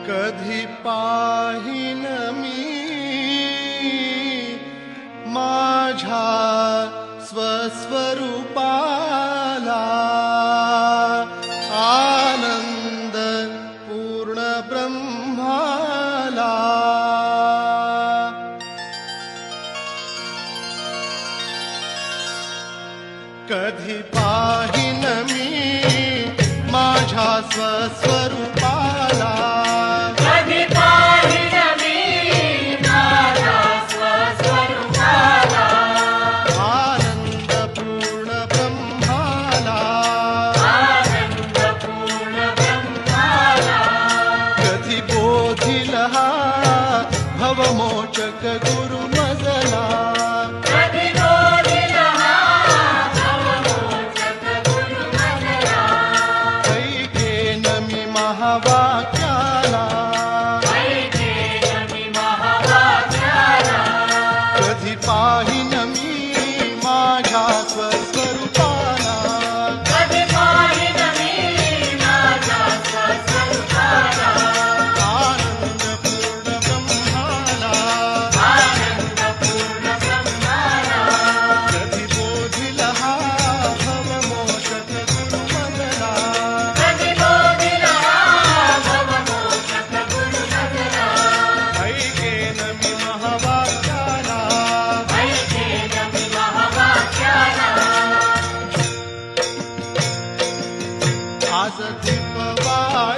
कधी पाहिन मी माझ्या स्वस्वरूपाला, आनंद पूर्ण ब्रह्माला. कधी पाहिन मी माझ्या स्वस्वरूपाला, भवमोचक गुरु मजला. ऐकेन मी महावाक्याला, कधी पाहिन मी माझ्या स्वस्वरूपाला, आज दीपवाळी